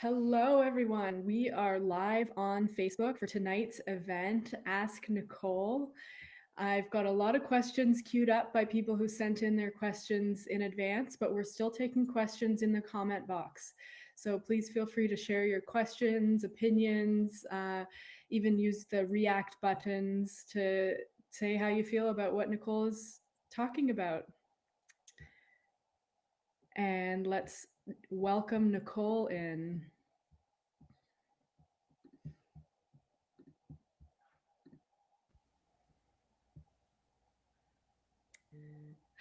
Hello, everyone. We are live on Facebook for tonight's event, Ask Nicole. I've got a lot of questions queued up by people who sent in their questions in advance, but we're still taking questions in the comment box. So please feel free to share your questions, opinions, even use the react buttons to say how you feel about what Nicole is talking about. And let's welcome Nicole in.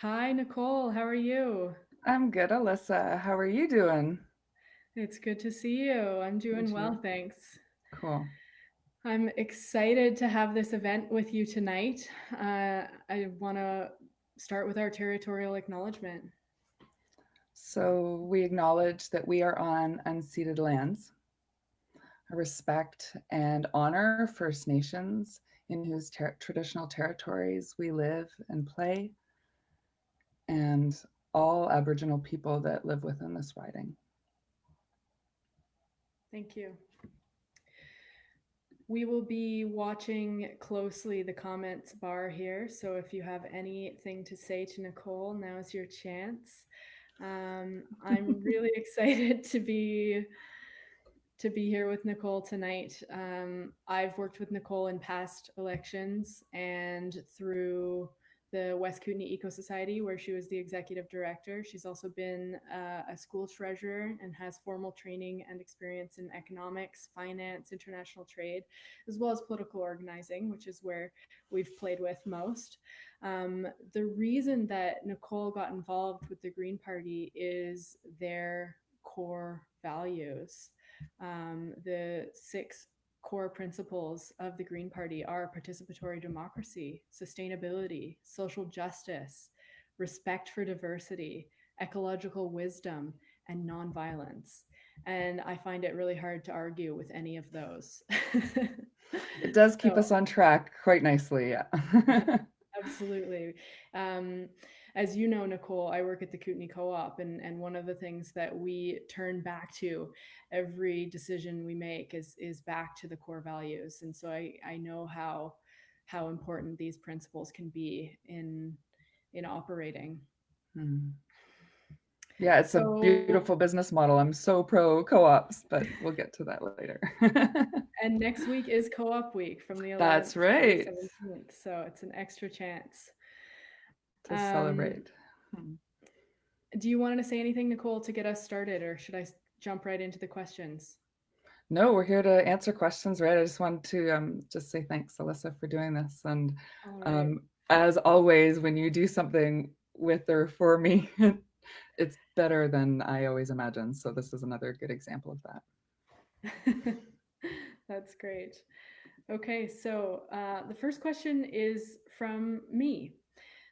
Hi, Nicole. How are you? I'm good, Alyssa. How are you doing? It's good to see you. I'm You doing too. well, thanks. Cool. I'm excited to have this event with you tonight. I want to start with our territorial acknowledgement. So we acknowledge that we are on unceded lands. I respect and honor First Nations in whose traditional territories we live and play, and all Aboriginal people that live within this riding. Thank you. We will be watching closely the comments bar here. So if you have anything to say to Nicole, now's your chance. I'm really excited to be here with Nicole tonight. I've worked with Nicole in past elections and through the West Kootenay Eco Society, where she was the executive director. She's also been a school treasurer and has formal training and experience in economics, finance, international trade, as well as political organizing, which is where we've played with most. The reason that Nicole got involved with the Green Party is their core values. The six core principles of the Green Party are participatory democracy, sustainability, social justice, respect for diversity, ecological wisdom, and nonviolence. And I find it really hard to argue with any of those. It does keep So, us on track quite nicely, yeah. absolutely. Um, as you know, Nicole, I work at the Kootenay Co-op, and one of the things that we turn back to every decision we make is back to the core values. And so I know how important these principles can be in operating. Hmm. Yeah, it's a So, beautiful business model. I'm so pro co-ops, but we'll get to that later. and next week is Co-op Week from the That's 11th to the right. 17th. So it's an extra chance. To Um, celebrate. Hmm. do you want to say anything, Nicole, to get us started, or should I jump right into the questions? No, we're here to answer questions, right? I just want to just say thanks, Alyssa, for doing this. And All right. um, as always, when you do something with or for me, it's better than I always imagine. So this is another good example of that. That's great. Okay, so the first question is from me.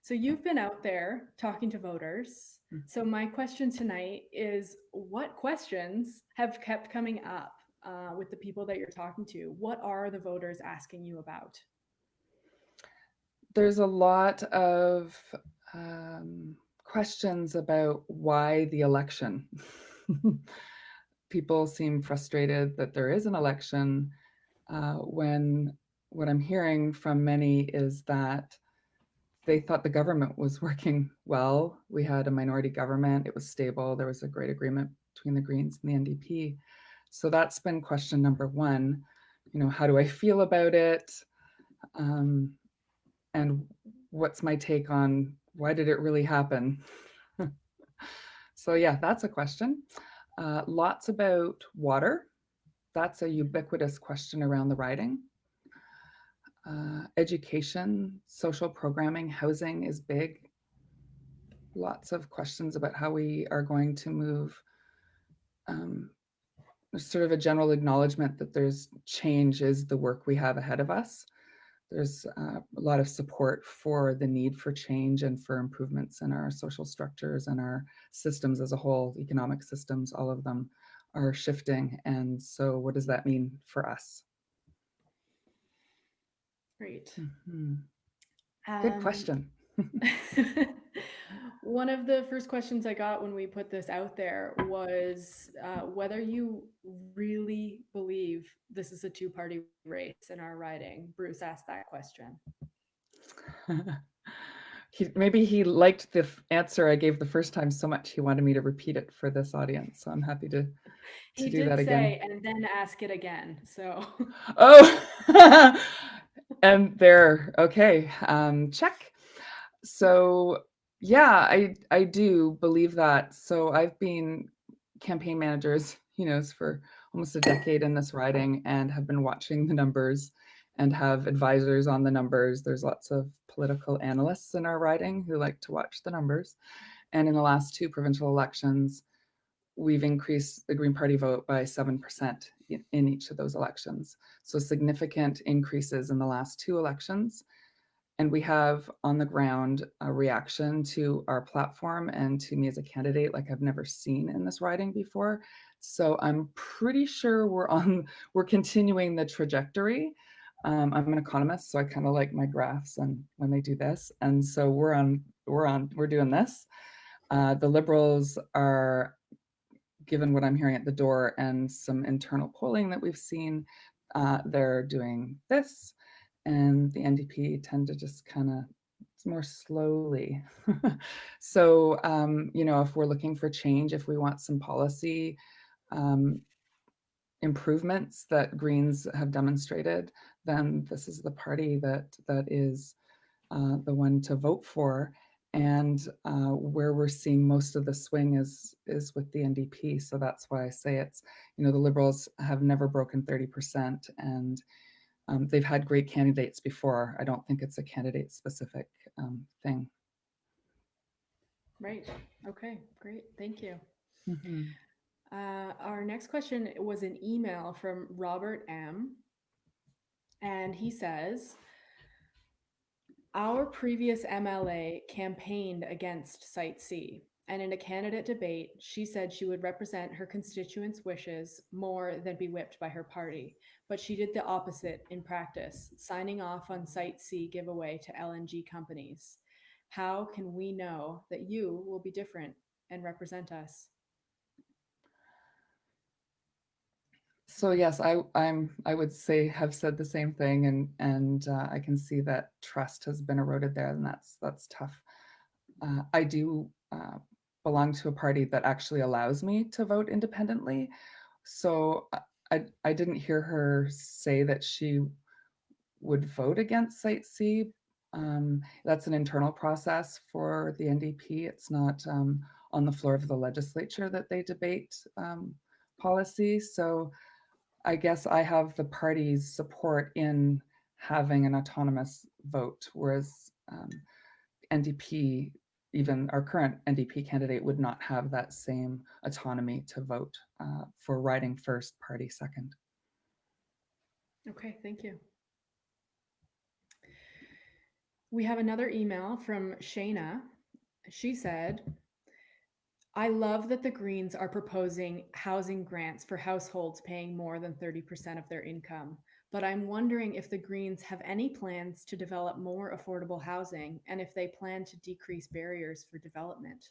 So you've been out there talking to voters. So my question tonight is, what questions have kept coming up with the people that you're talking to? What are the voters asking you about? There's a lot of questions about why the election. People seem frustrated that there is an election when what I'm hearing from many is that they thought the government was working well. We had a minority government, it was stable, there was a great agreement between the Greens and the NDP. So that's been question number one. You know, how do I feel about it? Um, and what's my take on why did it really happen? So, yeah, that's a question. Lots about water. That's a ubiquitous question around the riding. Education, social programming, housing is big. Lots of questions about how we are going to move. Um, there's sort of a general acknowledgement that there's change is the work we have ahead of us. There's a lot of support for the need for change and for improvements in our social structures and our systems as a whole, economic systems, all of them are shifting. And so, what does that mean for us? Great. Mm-hmm. Good Um, question. One of the first questions I got when we put this out there was whether you really believe this is a two-party race in our riding. Bruce asked that question. Maybe he liked the answer I gave the first time so much he wanted me to repeat it for this audience. So I'm happy to He do did that again. say, and then ask it again. So Oh, and there. Okay, check. So yeah, I do believe that. So I've been campaign managers, for almost a decade in this riding and have been watching the numbers and have advisors on the numbers. There's lots of political analysts in our riding who like to watch the numbers. And in the last two provincial elections, we've increased the Green Party vote by 7% in each of those elections. So significant increases in the last two elections. And we have on the ground a reaction to our platform and to me as a candidate like I've never seen in this riding before. So I'm pretty sure we're continuing the trajectory. I'm an economist, so I kind of like my graphs and when they do this. And so we're doing this. The Liberals are, given what I'm hearing at the door and some internal polling that we've seen, they're doing this, and the NDP tend to just kind of more slowly. So, if we're looking for change, if we want some policy improvements that Greens have demonstrated, then this is the party that is the one to vote for. And where we're seeing most of the swing is with the NDP. So that's why I say it's, the Liberals have never broken 30%, and they've had great candidates before. I don't think it's a candidate specific thing. right. Okay, great. Thank you. Mm-hmm. Our next question was an email from Robert M. And he says, our previous MLA campaigned against Site C, and in a candidate debate, she said she would represent her constituents' wishes more than be whipped by her party. But she did the opposite in practice, signing off on Site C giveaway to LNG companies. How can we know that you will be different and represent us? So yes, I would say have said the same thing, and I can see that trust has been eroded there, and that's tough. I do belong to a party that actually allows me to vote independently, so I didn't hear her say that she would vote against Site C. That's an internal process for the NDP. It's not on the floor of the legislature that they debate policy. So I guess I have the party's support in having an autonomous vote, whereas NDP, even our current NDP candidate, would not have that same autonomy to vote for riding first, party second. Okay, thank you. We have another email from Shayna. She said, I love that the Greens are proposing housing grants for households paying more than 30% of their income. But I'm wondering if the Greens have any plans to develop more affordable housing and if they plan to decrease barriers for development.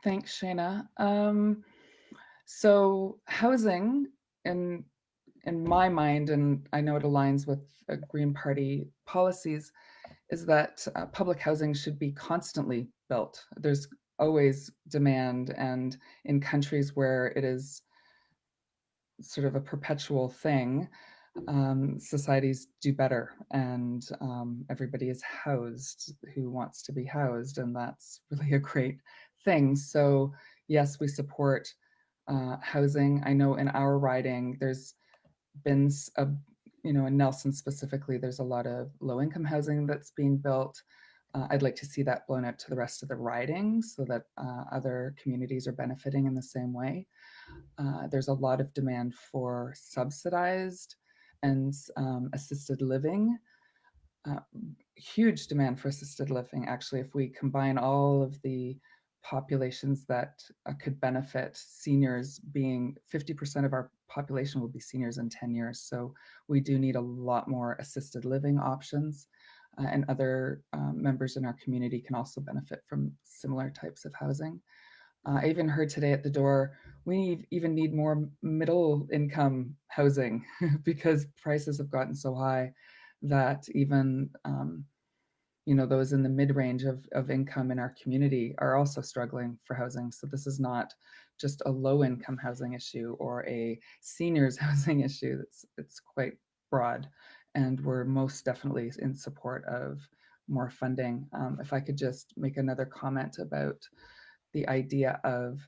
Thanks, Shayna. So housing, in my mind, and I know it aligns with Green Party policies, is that public housing should be constantly built. There's always demand, and in countries where it is sort of a perpetual thing, societies do better, and everybody is housed who wants to be housed, and that's really a great thing. So yes, we support housing. I know in our riding, there's been in Nelson specifically, there's a lot of low-income housing that's being built. I'd like to see that blown out to the rest of the riding so that other communities are benefiting in the same way. There's a lot of demand for subsidized and assisted living. Uh, Huge demand for assisted living. Actually, if we combine all of the populations that could benefit, seniors being 50% of our population will be seniors in 10 years. So we do need a lot more assisted living options. and other members in our community can also benefit from similar types of housing. I even heard today at the door, we even need more middle income housing because prices have gotten so high that even those in the mid-range of income in our community are also struggling for housing. So this is not just a low-income housing issue or a seniors housing issue. It's quite broad, and we're most definitely in support of more funding. If I could just make another comment about the idea of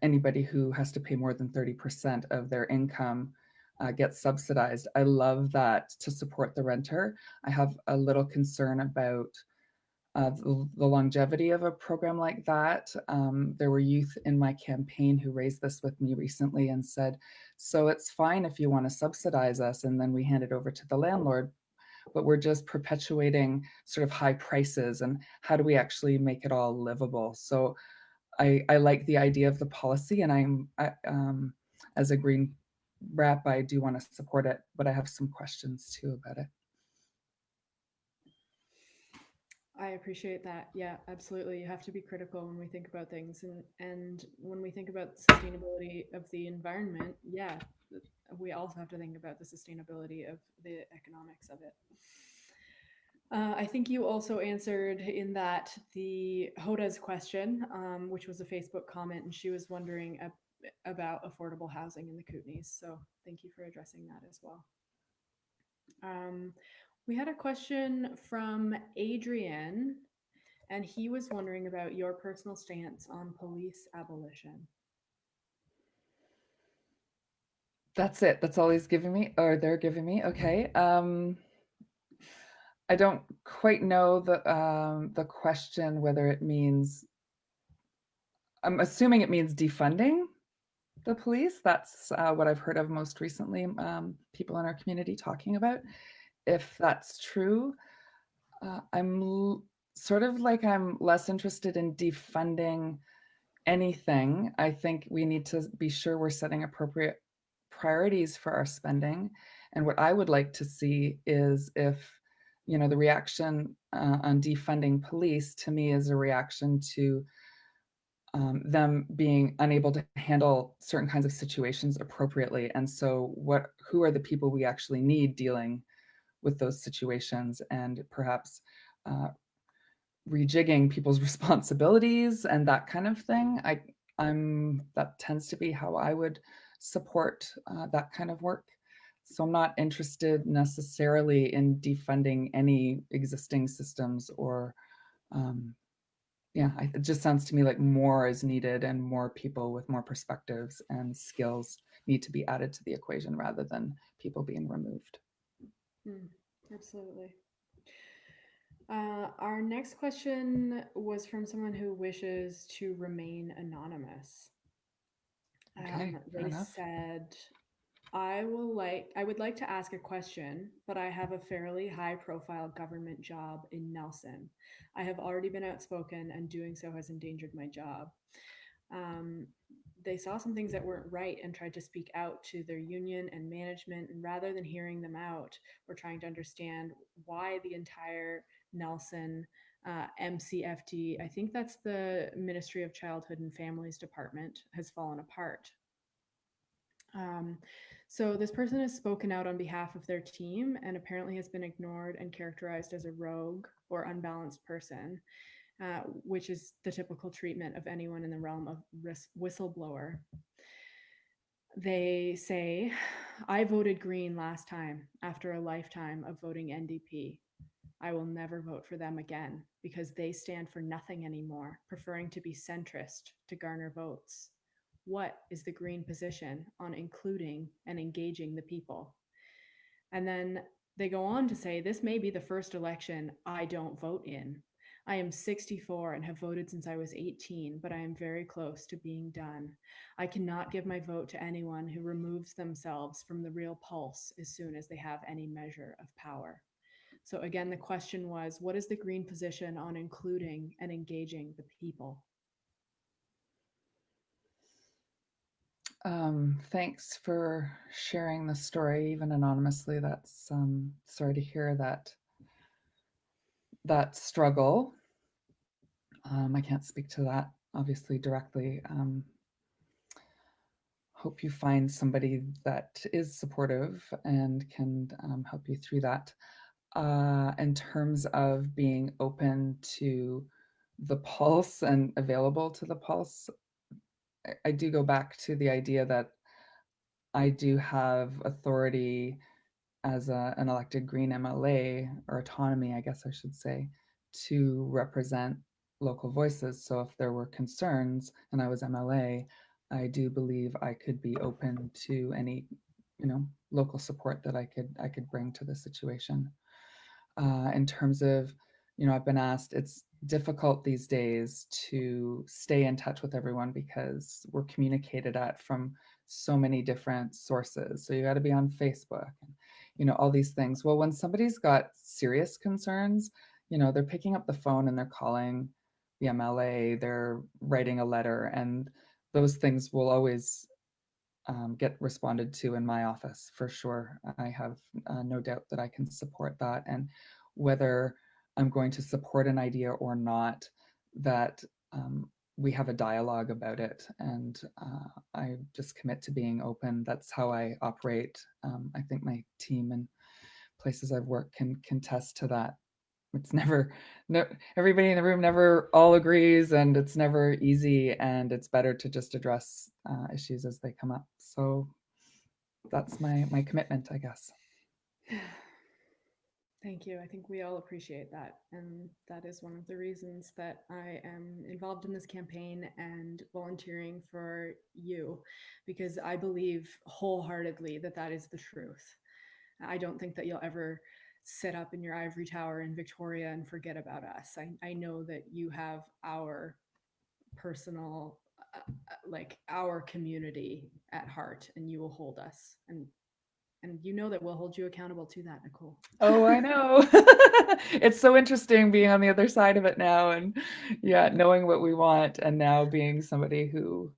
anybody who has to pay more than 30% of their income gets subsidized. I love that to support the renter. I have a little concern about the longevity of a program like that. There were youth in my campaign who raised this with me recently and said, so it's fine if you want to subsidize us and then we hand it over to the landlord, but we're just perpetuating sort of high prices, and how do we actually make it all livable? So I like the idea of the policy, and as a Green rep, I do want to support it, but I have some questions too about it. I appreciate that. Yeah, absolutely. You have to be critical when we think about things, and when we think about sustainability of the environment, yeah, we also have to think about the sustainability of the economics of it. I think you also answered in that the Hoda's question, which was a Facebook comment, and she was wondering about affordable housing in the Kootenays. So thank you for addressing that as well. We had a question from ADRIAN, and he was wondering about your personal stance on police abolition. That's it. That's all he's giving me, or they're giving me. Okay. I don't quite know the question, whether it means. I'm assuming it means defunding the police. That's what I've heard of most recently. People in our community talking about. If that's true, I'm sort of like I'm less interested in defunding anything. I think we need to be sure we're setting appropriate priorities for our spending. And what I would like to see is if, the reaction on defunding police to me is a reaction to them being unable to handle certain kinds of situations appropriately. And so who are the people we actually need dealing with those situations, and perhaps rejigging people's responsibilities and that kind of thing. That tends to be how I would support that kind of work. So I'm not interested necessarily in defunding any existing systems or, it just sounds to me like more is needed and more people with more perspectives and skills need to be added to the equation rather than people being removed. Absolutely. Our next question was from someone who wishes to remain anonymous. Okay, fair They enough. said, I would like to ask a question, but I have a fairly high profile government job in Nelson. I have already been outspoken, and doing so has endangered my job. They saw some things that weren't right and tried to speak out to their union and management. And rather than hearing them out, we're trying to understand why the entire Nelson MCFD, I think that's the Ministry of Childhood and Families Department, has fallen apart. So this person has spoken out on behalf of their team and apparently has been ignored and characterized as a rogue or unbalanced person, which is the typical treatment of anyone in the realm of whistleblower. They say, I voted Green last time after a lifetime of voting NDP. I will never vote for them again because they stand for nothing anymore, preferring to be centrist to garner votes. What is the Green position on including and engaging the people? And then they go on to say, this may be the first election I don't vote in. I am 64 and have voted since I was 18, but I am very close to being done. I cannot give my vote to anyone who removes themselves from the real pulse as soon as they have any measure of power. So again, the question was, what is the Green position on including and engaging the people? Thanks for sharing the story, even anonymously. That's sorry to hear that that struggle. I can't speak to that obviously directly. Hope you find somebody that is supportive and can help you through that. In terms of being open to the pulse and available to the pulse, I do go back to the idea that I do have authority as an elected Green MLA, or autonomy, I guess I should say, to represent local voices. So if there were concerns and I was MLA, I do believe I could be open to any, local support that I could bring to the situation. In terms of, I've been asked, it's difficult these days to stay in touch with everyone because we're communicated at from so many different sources. So you got to be on Facebook and, all these things. Well, when somebody's got serious concerns, they're picking up the phone and they're calling the MLA, they're writing a letter, and those things will always get responded to in my office for sure. I have no doubt that I can support that. And whether I'm going to support an idea or not, that we have a dialogue about it. And I just commit to being open. That's how I operate. I think my team and places I've worked can contest to that. It's never, no, everybody in the room never all agrees, and it's never easy, and it's better to just address issues as they come up. So that's my commitment, I guess. Thank you. I think we all appreciate that. And that is one of the reasons that I am involved in this campaign and volunteering for you, because I believe wholeheartedly that that is the truth. I don't think that you'll ever sit up in your ivory tower in Victoria and forget about us. I know that you have our personal, like our community at heart, and you will hold us. And you know that we'll hold you accountable to that, Nicole. Oh, I know. It's so interesting being on the other side of it now, and yeah, knowing what we want, and now being somebody who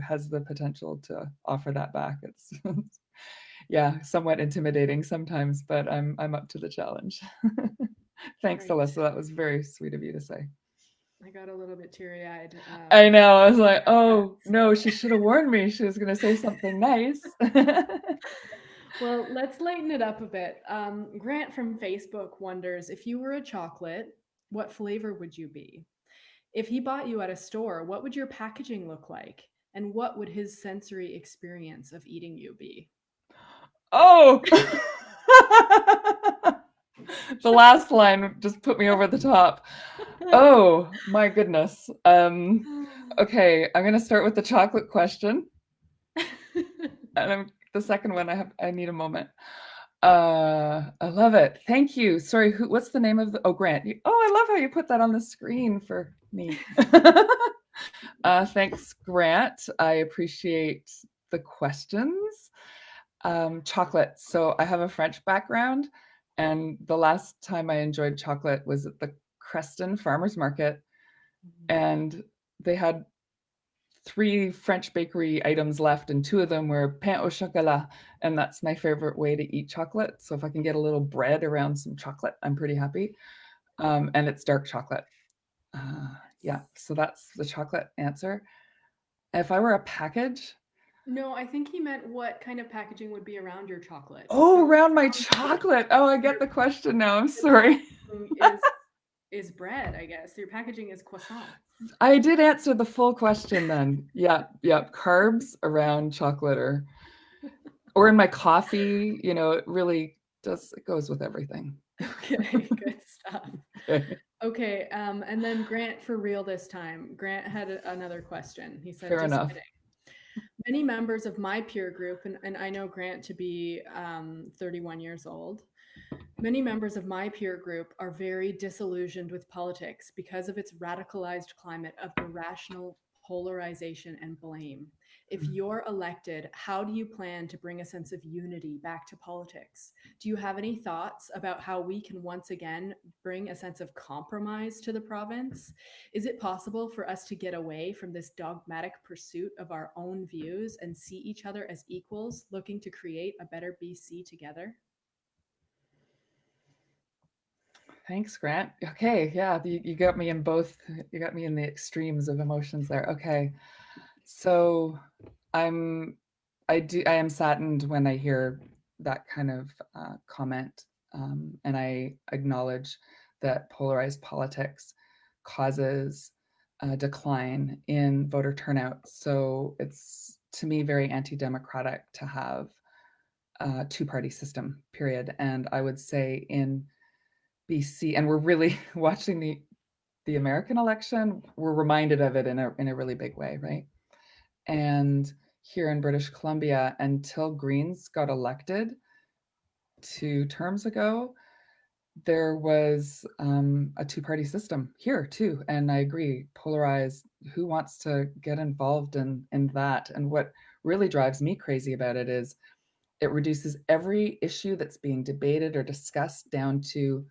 has the potential to offer that back. It's yeah, somewhat intimidating sometimes, but I'm up to the challenge. Thanks, Right. Alyssa. That was very sweet of you to say. I got a little bit teary-eyed. I know. I was like, oh no, she should have warned me. She was going to say something nice. Well, let's lighten it up a bit. Grant from Facebook wonders, if you were a chocolate, what flavor would you be? If he bought you at a store, what would your packaging look like? And what would his sensory experience of eating you be? Oh, the last line just put me over the top. Oh my goodness. Okay, I'm gonna start with the chocolate question, and the second one. I need a moment. I love it. Thank you. Sorry, what's the name of the? Oh, Grant. I love how you put that on the screen for me. Thanks, Grant. I appreciate the questions. Chocolate. So I have a French background, and the last time I enjoyed chocolate was at the Creston Farmers Market, and they had 3 French bakery items left, and 2 of them were pain au chocolat, and that's my favorite way to eat chocolate. So if I can get a little bread around some chocolate, I'm pretty happy. And it's dark chocolate. Yeah, so that's the chocolate answer. If I were a package, No, I think he meant what kind of packaging would be around your chocolate. oh, around my chocolate. Oh, I get the question now. I'm sorry. Is bread, I guess. Your packaging is croissant. I did answer the full question then. Yeah, carbs around chocolate or in my coffee, it really does, it goes with everything. Okay, good stuff. Okay. Okay, and then Grant for real this time. Grant had another question. He said, Fair just enough. kidding. Many members of my peer group, and I know Grant to be 31 years old, many members of my peer group are very disillusioned with politics because of its radicalized climate of irrational polarization and blame. If you're elected, how do you plan to bring a sense of unity back to politics? Do you have any thoughts about how we can once again bring a sense of compromise to the province? Is it possible for us to get away from this dogmatic pursuit of our own views and see each other as equals, looking to create a better BC together? Thanks, Grant. Okay, yeah, you got me in both. You got me in the extremes of emotions there. Okay, so I'm, I am saddened when I hear that kind of comment, and I acknowledge that polarized politics causes a decline in voter turnout. So it's to me very anti-democratic to have a two-party system. Period. And I would say in BC, and we're really watching the American election, we're reminded of it in a really big way, right? And here in British Columbia, until Greens got elected 2 terms ago, there was a two-party system here too. And I agree, polarized. Who wants to get involved in that? And what really drives me crazy about it is it reduces every issue that's being debated or discussed down to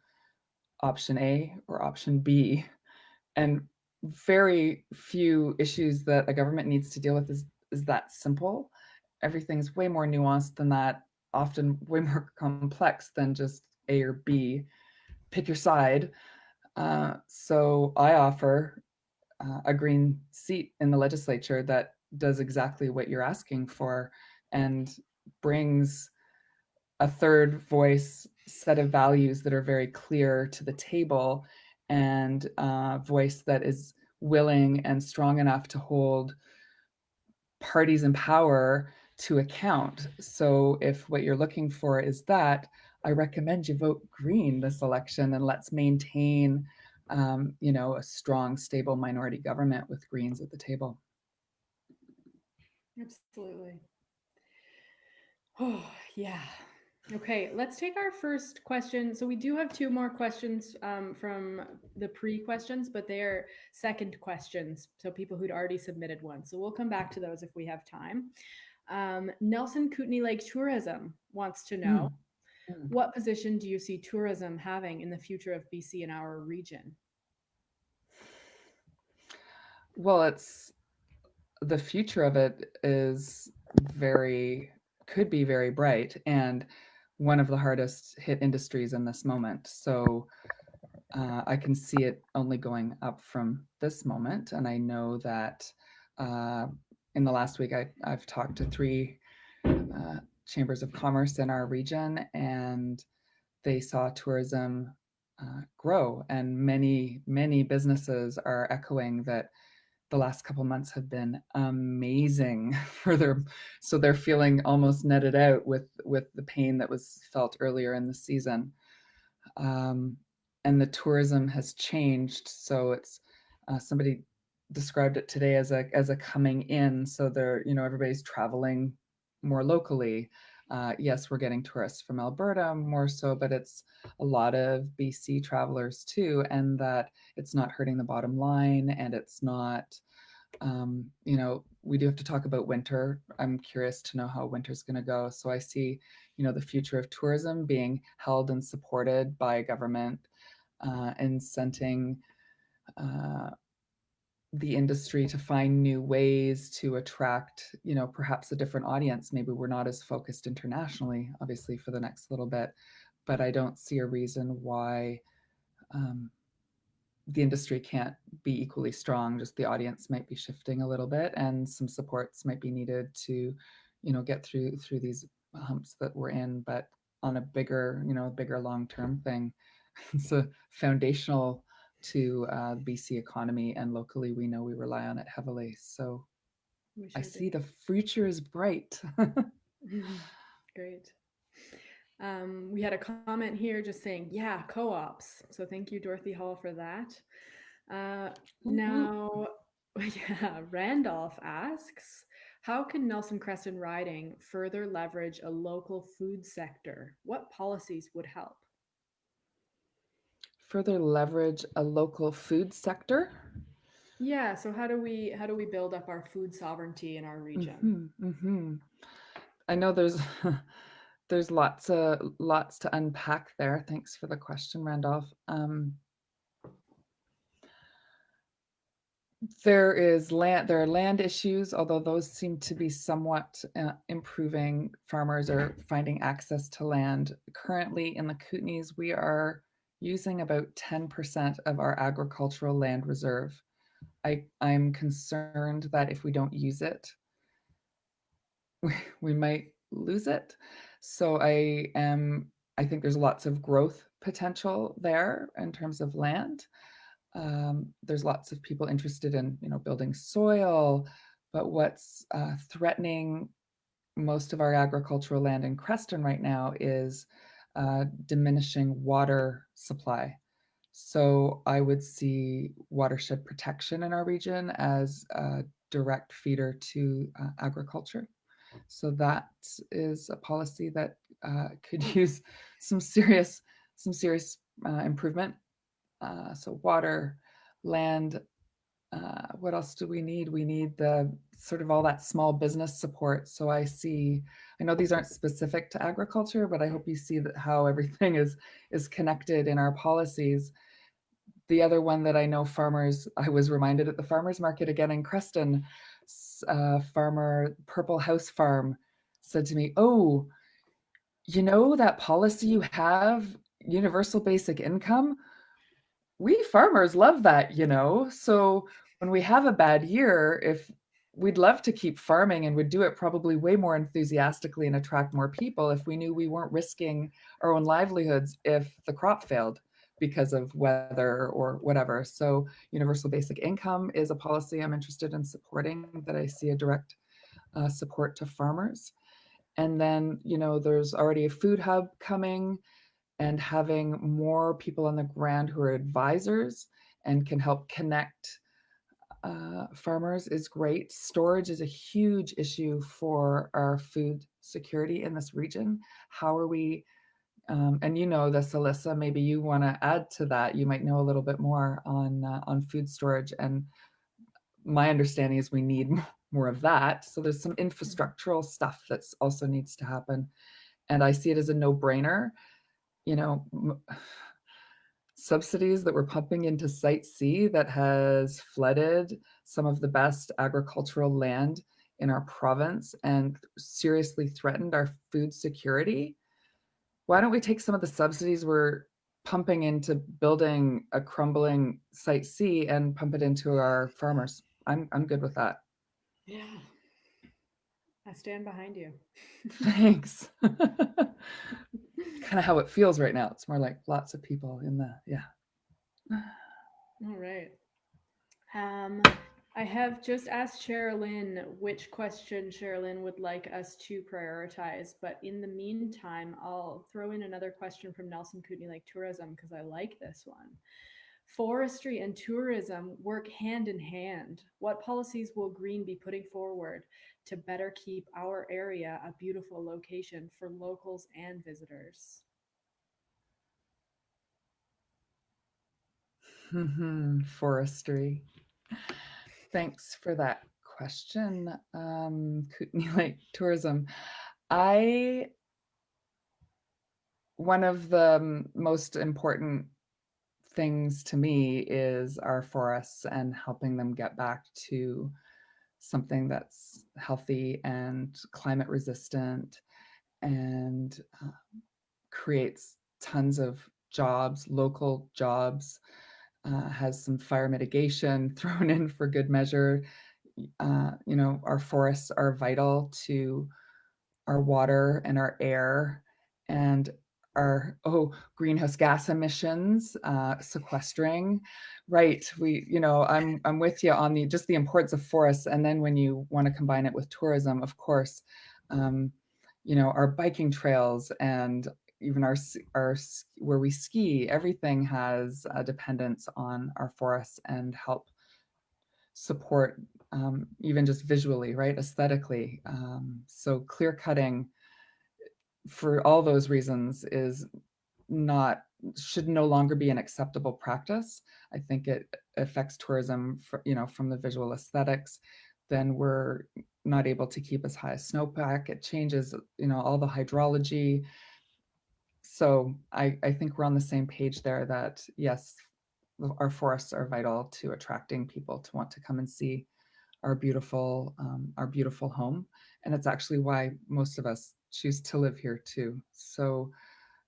option A or option B. And very few issues that a government needs to deal with is that simple. Everything's way more nuanced than that, often way more complex than just A or B. Pick your side. So I offer a green seat in the legislature that does exactly what you're asking for and brings a third voice set of values that are very clear to the table, and a voice that is willing and strong enough to hold parties in power to account. So if what you're looking for is that, I recommend you vote green this election, and let's maintain a strong, stable minority government with Greens at the table. Absolutely. Oh, yeah. Okay, let's take our first question. So we do have two more questions from the pre-questions, but they are second questions. So people who'd already submitted one. So we'll come back to those if we have time. Nelson Kootenay Lake Tourism wants to know, what position do you see tourism having in the future of BC and our region? Well, it's the future of it is could be very bright, and one of the hardest hit industries in this moment. So I can see it only going up from this moment. And I know that in the last week, I've talked to 3 chambers of commerce in our region, and they saw tourism grow. And many businesses are echoing that the last couple months have been amazing for their, so they're feeling almost netted out with the pain that was felt earlier in the season. And the tourism has changed, so it's somebody described it today as a coming in. So they're, everybody's traveling more locally. Yes, we're getting tourists from Alberta more so, but it's a lot of BC travelers too, and that it's not hurting the bottom line, and it's not, we do have to talk about winter. I'm curious to know how winter's going to go. So I see, the future of tourism being held and supported by government, incenting the industry to find new ways to attract, perhaps a different audience. Maybe we're not as focused internationally, obviously, for the next little bit, but I don't see a reason why the industry can't be equally strong. Just the audience might be shifting a little bit, and some supports might be needed to, get through these humps that we're in. But on a bigger, long-term thing, it's a foundational to the BC economy, and locally we know we rely on it heavily. So I see the future is bright. Great. We had a comment here just saying, yeah, co-ops. So thank you, Dorothy Hall, for that. Now, yeah, Randolph asks, how can Nelson-Creson riding further leverage a local food sector? What policies would help? Further leverage a local food sector? Yeah, so how do we build up our food sovereignty in our region? I know there's there's lots to unpack there. Thanks for the question, Randolph. There are land issues, although those seem to be somewhat improving. Farmers are finding access to land. Currently in the Kootenays, we are using about 10% of our agricultural land reserve. I'm concerned that if we don't use it, we might lose it. So I think there's lots of growth potential there in terms of land. There's lots of people interested in, building soil, but what's threatening most of our agricultural land in Creston right now is diminishing water supply. So I would see watershed protection in our region as a direct feeder to agriculture. So that is a policy that could use some serious improvement. So water, land. What else do we need? We need the sort of all that small business support. So I know these aren't specific to agriculture, but I hope you see that how everything is connected in our policies. The other one that I know I was reminded at the farmers market again in Creston, farmer Purple House Farm said to me, "Oh, that policy you have, universal basic income, we farmers love that, So when we have a bad year, if we'd love to keep farming and would do it probably way more enthusiastically and attract more people if we knew we weren't risking our own livelihoods if the crop failed because of weather or whatever." So universal basic income is a policy I'm interested in supporting, that I see a direct support to farmers. And then, there's already a food hub coming, and having more people on the ground who are advisors and can help connect farmers is great. Storage is a huge issue for our food security in this region. How are we, and this, Alyssa, maybe you want to add to that. You might know a little bit more on food storage. And my understanding is we need more of that. So there's some infrastructural stuff that's also needs to happen. And I see it as a no-brainer. Subsidies that we're pumping into Site C that has flooded some of the best agricultural land in our province and seriously threatened our food security. Why don't we take some of the subsidies we're pumping into building a crumbling Site C and pump it into our farmers? I'm good with that. Yeah. I stand behind you. Thanks. Kind of how it feels right now. It's more like lots of people in yeah. All right. I have just asked Sherilyn which question Sherilyn would like us to prioritize, but in the meantime, I'll throw in another question from Nelson Kootenai Lake Tourism because I like this one. Forestry and tourism work hand in hand. What policies will Green be putting forward to better keep our area a beautiful location for locals and visitors? Forestry. Thanks for that question. Kootenai Lake Tourism. One of the most important things to me is our forests and helping them get back to something that's healthy and climate resistant and creates tons of jobs, local jobs, has some fire mitigation thrown in for good measure. Our forests are vital to our water and our air and our greenhouse gas emissions, sequestering. Right. I'm with you on the importance of forests. And then when you want to combine it with tourism, of course, our biking trails and even our where we ski, everything has a dependence on our forests and help support even just visually, right, aesthetically. So clear cutting for all those reasons should no longer be an acceptable practice. I think it affects tourism from the visual aesthetics. Then we're not able to keep as high a snowpack. It changes all the hydrology. So I think we're on the same page there, that yes, our forests are vital to attracting people to want to come and see our beautiful home. And it's actually why most of us choose to live here too. So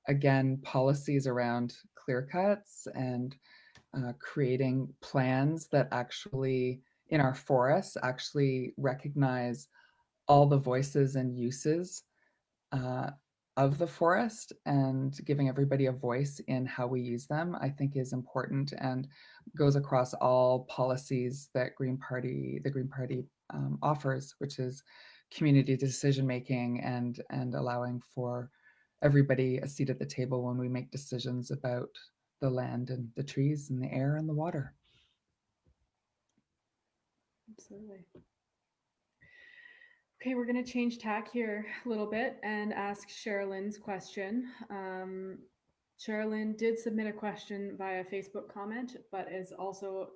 again, policies around clear cuts and creating plans that actually, in our forests, actually recognize all the voices and uses uh, of the forest, and giving everybody a voice in how we use them, I think is important and goes across all policies that the Green Party offers, which is community decision making and allowing for everybody a seat at the table when we make decisions about the land and the trees and the air and the water. Absolutely. Okay, we're going to change tack here a little bit and ask Sherilyn's question. Sherilyn did submit a question via Facebook comment, but is also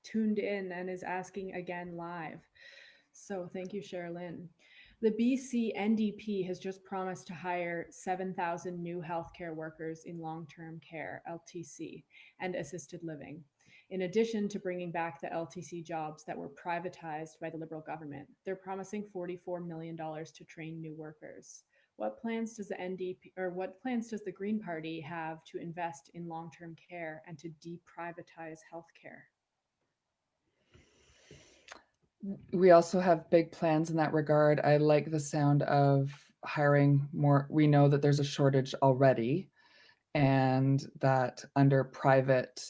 tuned in and is asking again live. So thank you, Sherilyn. The BC NDP has just promised to hire 7,000 new healthcare workers in long-term care, LTC, and assisted living. In addition to bringing back the LTC jobs that were privatized by the Liberal government, they're promising $44 million to train new workers. What plans does the NDP or what plans does the Green Party have to invest in long-term care and to deprivatize healthcare? We also have big plans in that regard. I like the sound of hiring more. We know that there's a shortage already, and that under private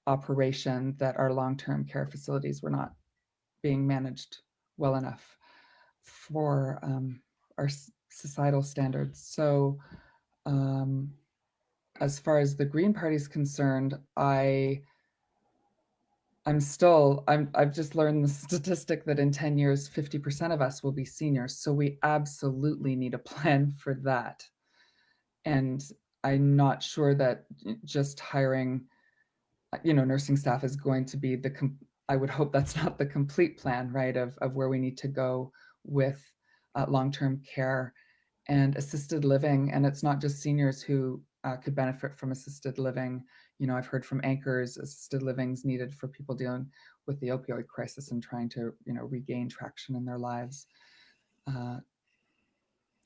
operation that our long-term care facilities were not being managed well enough for our societal standards. So as far as the Green Party is concerned, I've just learned the statistic that in 10 years, 50% of us will be seniors. So we absolutely need a plan for that. And I'm not sure that just hiring, nursing staff is going to be I would hope that's not the complete plan, right, of where we need to go with long-term care and assisted living. And it's not just seniors who could benefit from assisted living. I've heard from anchors, assisted living is needed for people dealing with the opioid crisis and trying to, regain traction in their lives.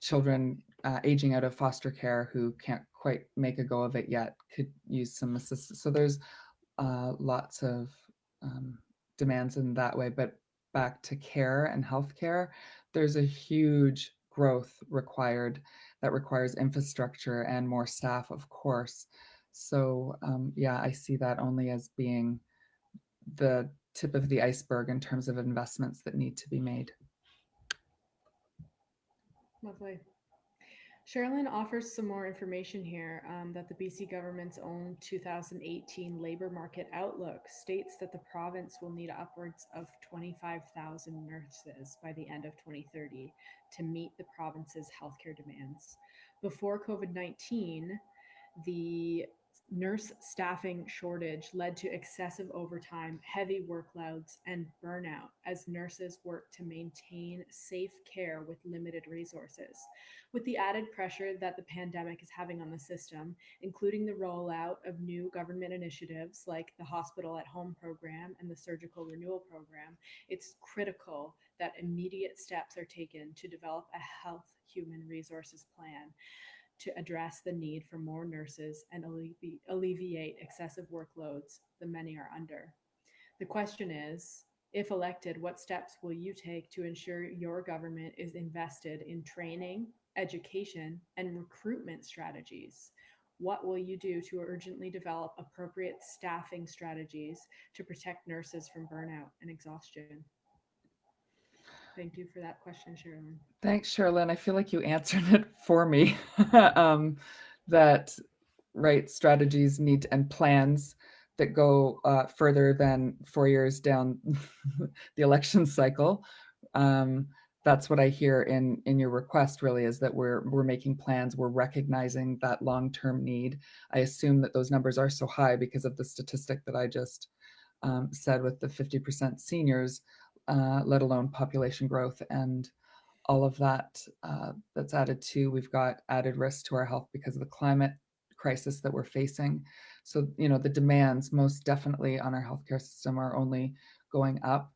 Children aging out of foster care who can't quite make a go of it yet could use some assistance. So there's lots of demands in that way. But back to care and healthcare, there's a huge growth required that requires infrastructure and more staff, of course. So yeah, I see that only as being the tip of the iceberg in terms of investments that need to be made. Lovely. Sherilyn offers some more information here that the BC government's own 2018 labor market outlook states that the province will need upwards of 25,000 nurses by the end of 2030 to meet the province's healthcare demands. Before COVID-19, the nurse staffing shortage led to excessive overtime, heavy workloads, and burnout as nurses work to maintain safe care with limited resources. With the added pressure that the pandemic is having on the system, including the rollout of new government initiatives like the Hospital at Home program and the Surgical Renewal program, it's critical that immediate steps are taken to develop a health human resources plan to address the need for more nurses and alleviate excessive workloads the many are under. The question is, if elected, what steps will you take to ensure your government is invested in training, education, and recruitment strategies? What will you do to urgently develop appropriate staffing strategies to protect nurses from burnout and exhaustion? Thank you for that question, Sherilyn. Thanks, Sherilyn. I feel like you answered it for me. That right strategies need and plans that go further than 4 years down the election cycle. That's what I hear in your request. Really, is that we're making plans. We're recognizing that long-term need. I assume that those numbers are so high because of the statistic that I just said with the 50% seniors, let alone population growth and all of that that's added to. We've got added risk to our health because of the climate crisis that we're facing. So, the demands most definitely on our healthcare system are only going up.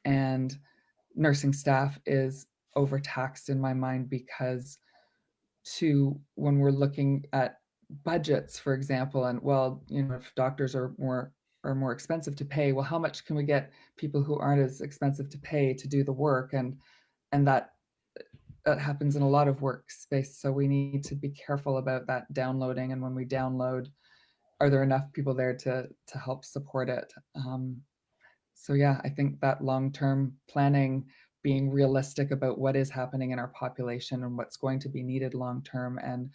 And nursing staff is overtaxed in my mind because when we're looking at budgets, for example, and well, if doctors are more expensive to pay, well, how much can we get people who aren't as expensive to pay to do the work? And that happens in a lot of workspace. So we need to be careful about that downloading. And when we download, are there enough people there to help support it? So yeah, I think that long-term planning, being realistic about what is happening in our population and what's going to be needed long-term, and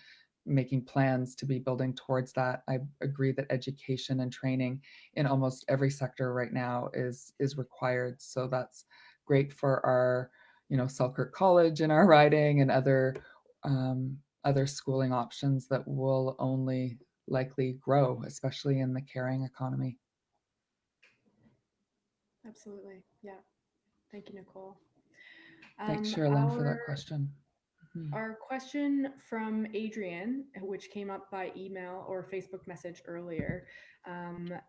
making plans to be building towards that. I agree that education and training in almost every sector right now is required. So that's great for our, Selkirk College and our riding and other schooling options that will only likely grow, especially in the caring economy. Absolutely. Yeah. Thank you, Nicole. Thanks, Um, Sherilyn, for that our question. Mhm. our question from Adrian, which came up by email or Facebook message earlier,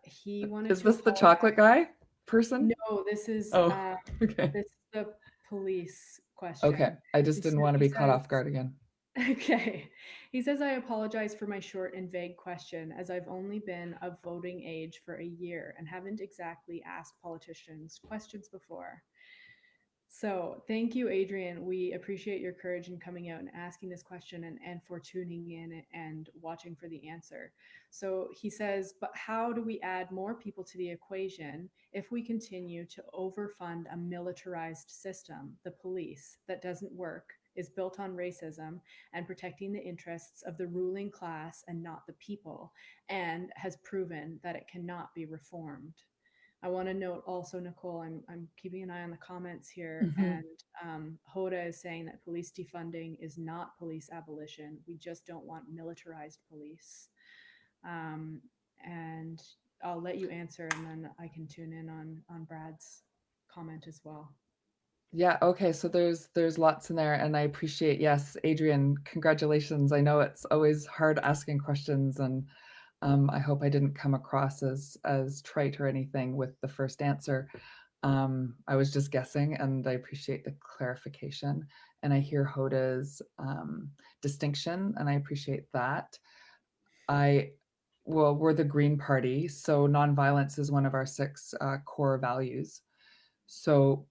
he wanted Is to this the apologize. chocolate guy person? No, this is Oh, okay. this is the police Okay. question. I just didn't want to He be caught says, off guard again. okay. He says, I apologize for my short and vague question, as I've only been of voting age for a year and haven't exactly asked politicians questions before. So thank you, Adrian. We appreciate your courage in coming out and asking this question, and for tuning in and watching for the answer. So he says, but how do we add more people to the equation if we continue to overfund a militarized system, the police, that doesn't work, is built on racism and protecting the interests of the ruling class and not the people, and has proven that it cannot be reformed? I want to note also, Nicole, I'm keeping an eye on the comments here, Hmm. and Hoda is saying that police defunding is not police abolition. We just don't want militarized police. Um, and I'll let you answer, and then I can tune in on Brad's comment as well. Yeah, okay. So there's lots in there, and I appreciate, yes, Adrian, congratulations. I know it's always hard asking questions, and I hope I didn't come across as trite or anything with the first answer. I was just guessing, and I appreciate the clarification. And I hear Hoda's distinction, and I appreciate that. I Well, we're the Green Party, so nonviolence is one of our six core values. So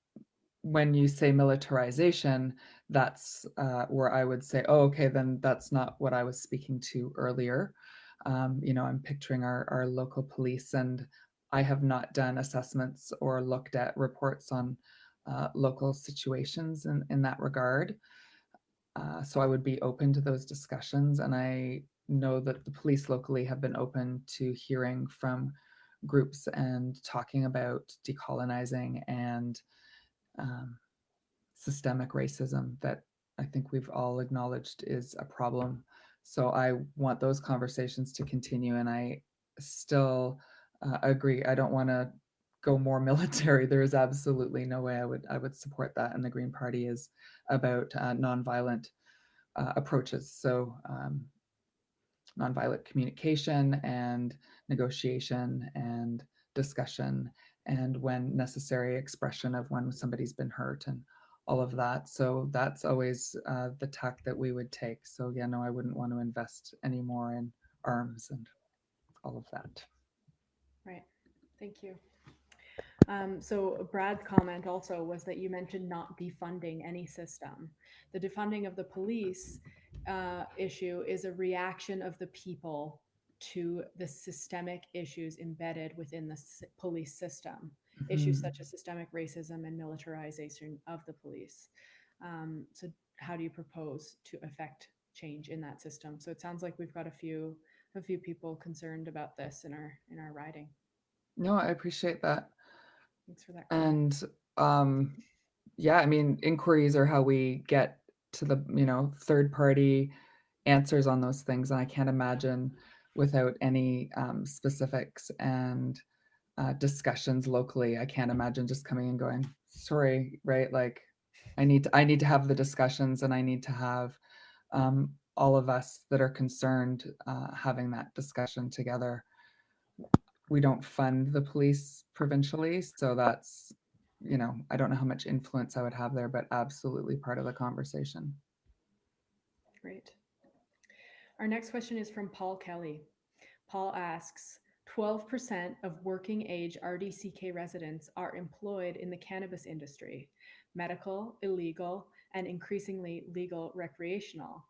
when you say militarization, that's where I would say, oh, okay, then that's not what I was speaking to earlier. I'm picturing our local police, and I have not done assessments or looked at reports on local situations in that regard. So I would be open to those discussions. And I know that the police locally have been open to hearing from groups and talking about decolonizing and um, systemic racism that I think we've all acknowledged is a problem. So I want those conversations to continue. And I still agree. I don't want to go more military. There is absolutely no way I would support that. And the Green Party is about nonviolent approaches. So nonviolent communication and negotiation and discussion, and when necessary, expression of when somebody's been hurt and all of that. So that's always the tack that we would take. So yeah, no, I wouldn't want to invest any more in arms and all of that. Right. Thank you. So Brad's comment also was that you mentioned not defunding any system. The defunding of the police issue is a reaction of the people to the systemic issues embedded within the police system, issues Mhm. such as systemic racism and militarization of the police. So how do you propose to affect change in that system? So it sounds like we've got a few people concerned about this in our riding. No, I appreciate that. Thanks for that comment. And um, yeah, I mean, inquiries are how we get to the, third party answers on those things. And I can't imagine without any specifics and discussions locally. I can't imagine just coming and going, sorry, right? Like I need to have the discussions, and I need to have all of us that are concerned having that discussion together. We don't fund the police provincially, so that's, I don't know how much influence I would have there, but absolutely part of the conversation. Great. Our next question is from Paul Kelly. Paul asks, 12% of working age RDCK residents are employed in the cannabis industry, medical, illegal, and increasingly legal recreational.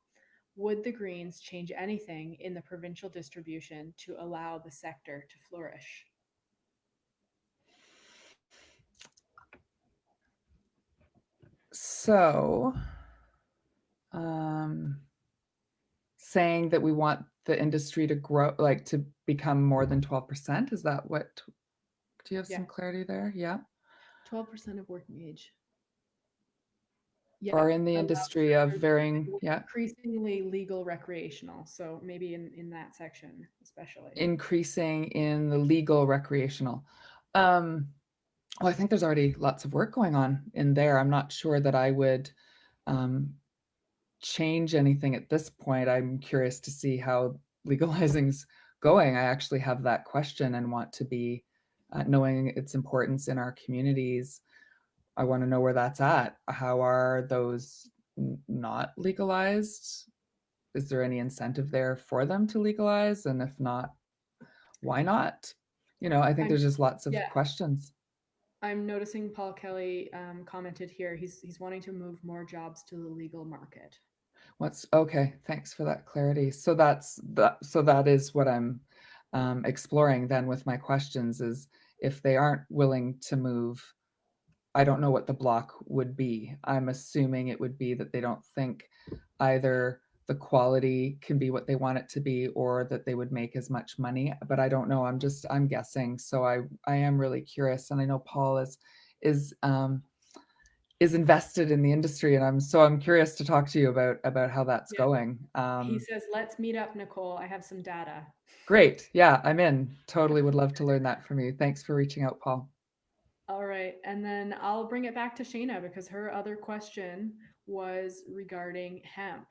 Would the Greens change anything in the provincial distribution to allow the sector to flourish? So, saying that we want the industry to grow, like to become more than 12%. Is that what, do you have some clarity there? Yeah. 12% of working age. Yeah. Or in the industry of varying, yeah. Increasingly legal recreational. So maybe in that section, especially. Increasing in the legal recreational. Well, I think there's already lots of work going on in there. I'm not sure that I would change anything at this point. I'm curious to see how legalizing's going. I actually have that question and want to be knowing its importance in our communities. I want to know where that's at. How are those not legalized? Is there any incentive there for them to legalize? And if not, why not? I think there's just lots of questions. I'm noticing Paul Kelly commented here. He's wanting to move more jobs to the legal market. Okay? Thanks for that clarity. So that is what I'm exploring then with my questions. Is if they aren't willing to move, I don't know what the block would be. I'm assuming it would be that they don't think either the quality can be what they want it to be or that they would make as much money. But I don't know. I'm guessing. So I am really curious, and I know Paul is invested in the industry, and I'm curious to talk to you about how that's going. He says, "Let's meet up, Nicole. I have some data." Great. Yeah, I'm in. Totally would love to learn that from you. Thanks for reaching out, Paul. All right. And then I'll bring it back to Shayna because her other question was regarding hemp.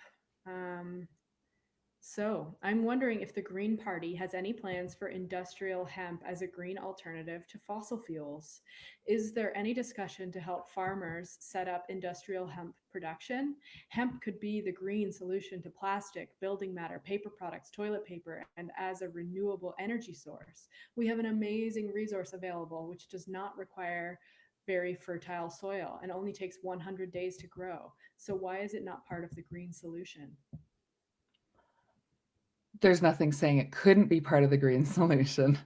So I'm wondering if the Green Party has any plans for industrial hemp as a green alternative to fossil fuels. Is there any discussion to help farmers set up industrial hemp production? Hemp could be the green solution to plastic, building matter, paper products, toilet paper, and as a renewable energy source. We have an amazing resource available, which does not require very fertile soil and only takes 100 days to grow. So why is it not part of the green solution? There's nothing saying it couldn't be part of the green solution.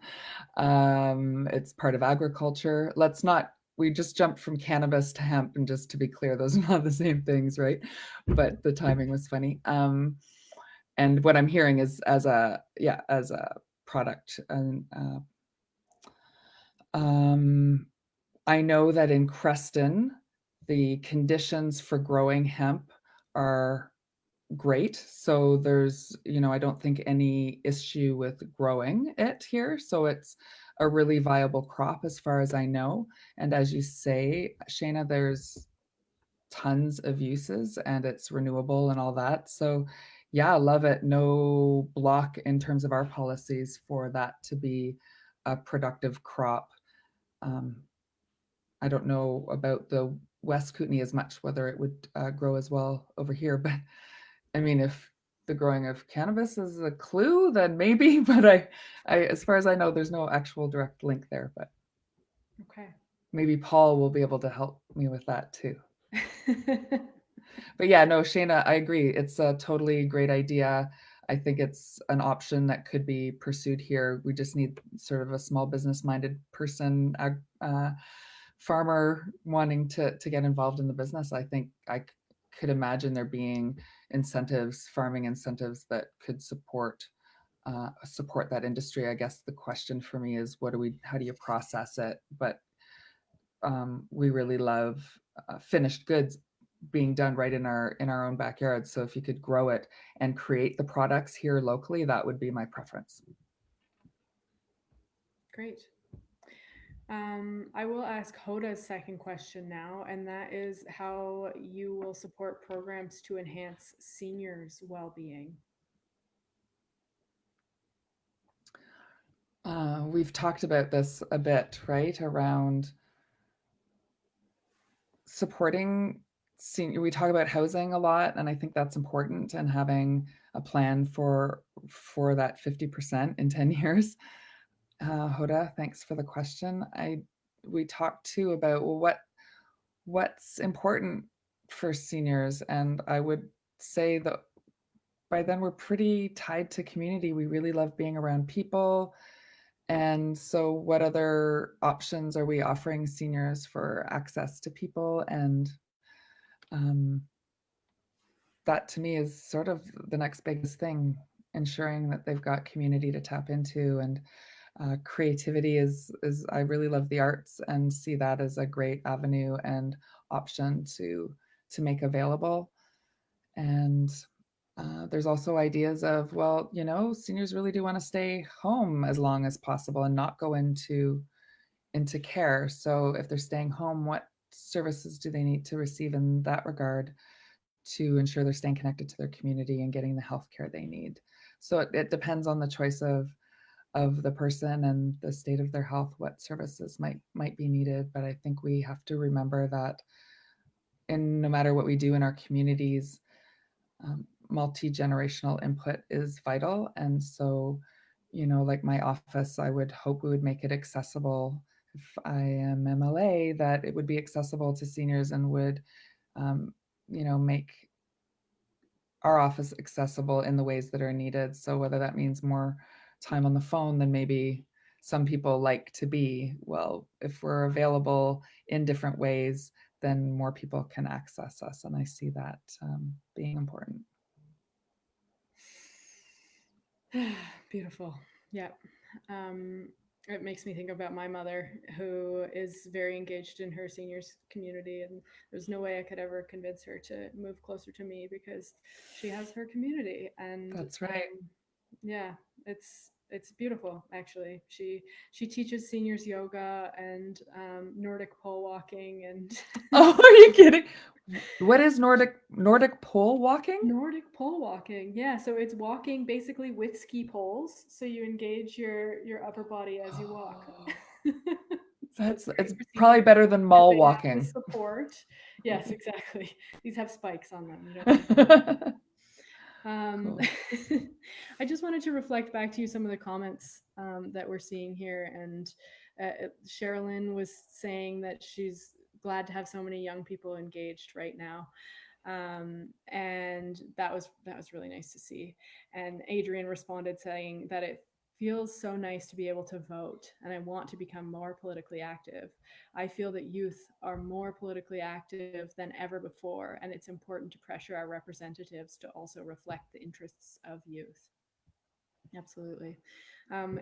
It's part of agriculture. We just jumped from cannabis to hemp, and just to be clear, those are not the same things, right? But the timing was funny. And what I'm hearing is as a product. And I know that in Creston, the conditions for growing hemp are great. So there's, I don't think any issue with growing it here. So it's a really viable crop as far as I know. And as you say, Shayna, there's tons of uses and it's renewable and all that. So yeah, love it. No block in terms of our policies for that to be a productive crop. I don't know about the West Kootenay as much, whether it would grow as well over here, but I mean, if the growing of cannabis is a clue, then maybe, but I as far as I know, there's no actual direct link there, but okay. Maybe Paul will be able to help me with that too. But yeah, no, Shayna, I agree. It's a totally great idea. I think it's an option that could be pursued here. We just need sort of a small business minded person, farmer wanting to get involved in the business. I think I could imagine there being incentives, farming incentives that could support that industry. I guess the question for me is, how do you process it? But we really love finished goods being done right in our own backyard. So if you could grow it and create the products here locally, that would be my preference. Great. I will ask Hoda's second question now, and that is how you will support programs to enhance seniors' well-being. We've talked about this a bit, right? Around supporting we talk about housing a lot, and I think that's important, and having a plan for that 50% in 10 years. Hoda, thanks for the question. We talked too about, well, what's important for seniors, and I would say that by then we're pretty tied to community. We really love being around people. And so what other options are we offering seniors for access to people? And um, that to me is sort of the next biggest thing, ensuring that they've got community to tap into. And creativity is I really love the arts and see that as a great avenue and option to make available. And there's also ideas of, well, seniors really do want to stay home as long as possible and not go into care. So if they're staying home, what services do they need to receive in that regard to ensure they're staying connected to their community and getting the health care they need? So it depends on the choice of the person and the state of their health, what services might be needed. But I think we have to remember that no matter what we do in our communities, multi-generational input is vital. And so, like my office, I would hope we would make it accessible. If I am MLA, that it would be accessible to seniors and would, make our office accessible in the ways that are needed. So whether that means more time on the phone than maybe some people like to be, well, if we're available in different ways, then more people can access us. And I see that being important. Beautiful. Yeah. It makes me think about my mother, who is very engaged in her seniors community, and there's no way I could ever convince her to move closer to me because she has her community. And That's right. yeah, it's beautiful. Actually, she teaches seniors yoga and Nordic pole walking and Oh, are you kidding? What is Nordic pole walking? Nordic pole walking. Yeah, so it's walking basically with ski poles. So you engage your upper body as you walk. So it's It's great for probably seniors better than because mall they have the walking. support. Yes, exactly. These have spikes on them. You don't need to. Cool. I just wanted to reflect back to you some of the comments that we're seeing here. And Sherilyn was saying that she's glad to have so many young people engaged right now, and that was really nice to see. And Adrian responded saying that it feels so nice to be able to vote, and I want to become more politically active. I feel that youth are more politically active than ever before, and it's important to pressure our representatives to also reflect the interests of youth. Absolutely.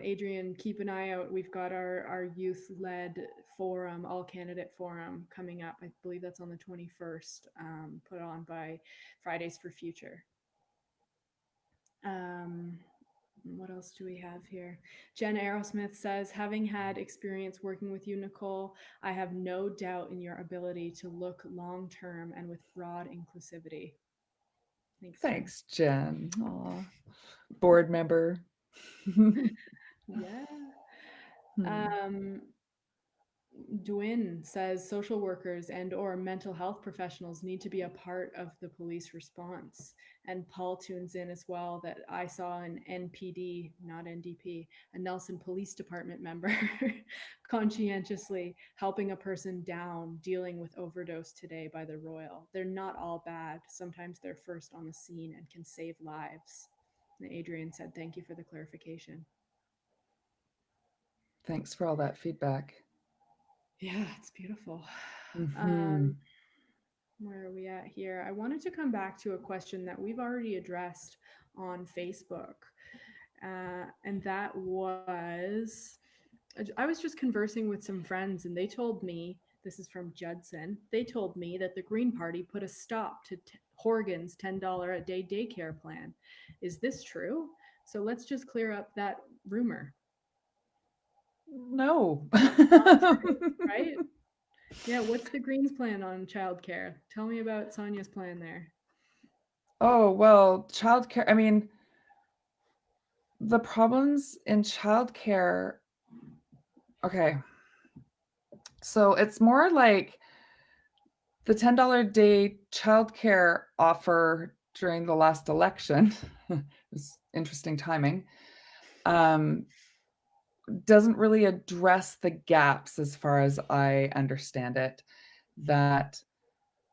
Adrian, keep an eye out. We've got our youth led forum, all candidate forum coming up. I believe that's on the 21st, put on by Fridays for Future. Um, what else do we have here? Jen Aerosmith says, having had experience working with you, Nicole, I have no doubt in your ability to look long term and with broad inclusivity. Thanks, Jen. Thanks, Jen. Aw. Board member. Yeah. Hmm. Um, Dwin says social workers and or mental health professionals need to be a part of the police response. And Paul tunes in as well that I saw an NPD, not NDP, a Nelson Police Department member conscientiously helping a person down dealing with overdose today by the Royal. They're not all bad. Sometimes they're first on the scene and can save lives. And Adrian said, thank you for the clarification. Thanks for all that feedback. Yeah, it's beautiful. Mm-hmm. Um, where are we at here? I wanted to come back to a question that we've already addressed on Facebook. And that was I was just conversing with some friends, and they told me this is from Judson. They told me that the Green Party put a stop to Horgan's $10 a day daycare plan. Is this true? So let's just clear up that rumor. No. Not true, right? Yeah, what's the Greens plan on childcare? Tell me about Sonia's plan there. Oh, well, childcare. I mean, the problems in childcare. Okay. So it's more like The $10 a day childcare offer during the last election was interesting timing. Um, doesn't really address the gaps as far as I understand it, that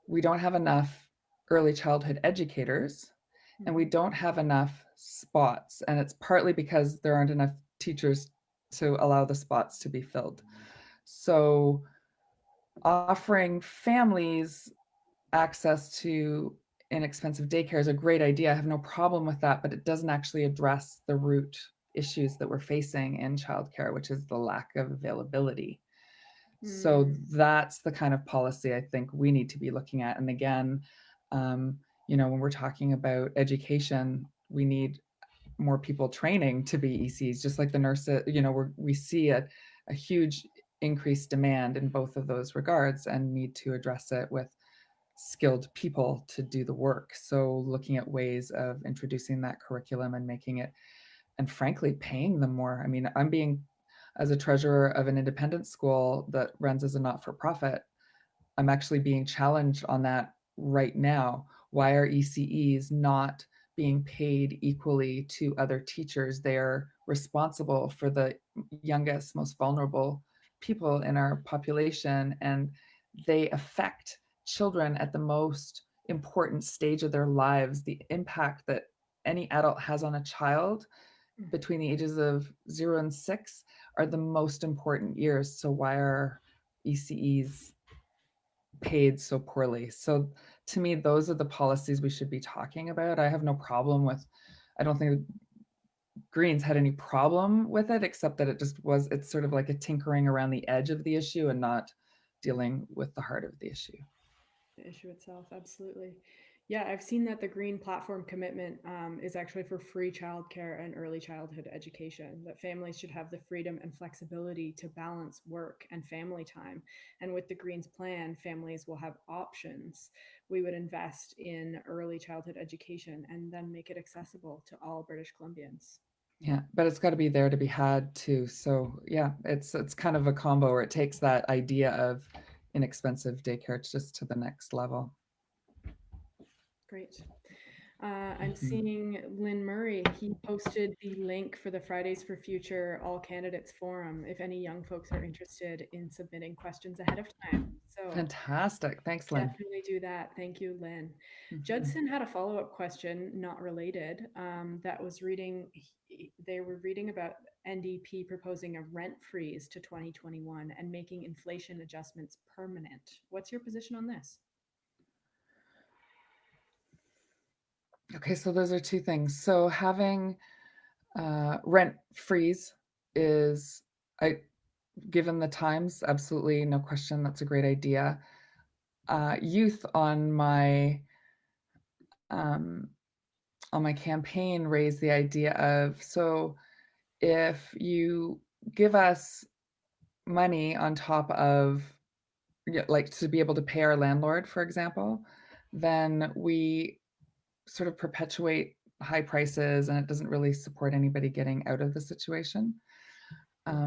we don't have enough early childhood educators and we don't have enough spots. And it's partly because there aren't enough teachers to allow the spots to be filled. So offering families access to inexpensive daycare is a great idea. I have no problem with that, but it doesn't actually address the root issues that we're facing in childcare, which is the lack of availability. So that's the kind of policy I think we need to be looking at. And again, when we're talking about education, we need more people training to be ECs, just like the nurses. We see a huge increased demand in both of those regards and need to address it with skilled people to do the work. So looking at ways of introducing that curriculum and making it, and frankly, paying them more. I mean, as a treasurer of an independent school that runs as a not-for-profit, I'm actually being challenged on that right now. Why are ECEs not being paid equally to other teachers? They are responsible for the youngest, most vulnerable people in our population, and they affect children at the most important stage of their lives. The impact that any adult has on a child between the ages of 0 and 6 are the most important years. So why are ECEs paid so poorly? So to me, those are the policies we should be talking about. I have no problem with, I don't think Greens had any problem with it, except that it's sort of like a tinkering around the edge of the issue and not dealing with the heart of the issue. The issue itself, absolutely. Yeah, I've seen that the Green Platform commitment is actually for free childcare and early childhood education, that families should have the freedom and flexibility to balance work and family time. And with the Greens plan, families will have options. We would invest in early childhood education and then make it accessible to all British Columbians. Yeah, but it's got to be there to be had too. So yeah, it's kind of a combo where it takes that idea of inexpensive daycare just to the next level. Great. I'm seeing Lynn Murray. He posted the link for the Fridays for Future All Candidates Forum if any young folks are interested in submitting questions ahead of time. So Fantastic. Thanks, Lynn. definitely do that. Thank you, Lynn. Judson had a follow-up question, not related, that was they were reading about NDP proposing a rent freeze to 2021 and making inflation adjustments permanent. What's your position on this? Okay, so those are two things. So having rent freeze is, given the times, absolutely no question, that's a great idea. Youth on my campaign raised the idea of, so if you give us money on top of, like to be able to pay our landlord, for example, then we sort of perpetuate high prices and it doesn't really support anybody getting out of the situation.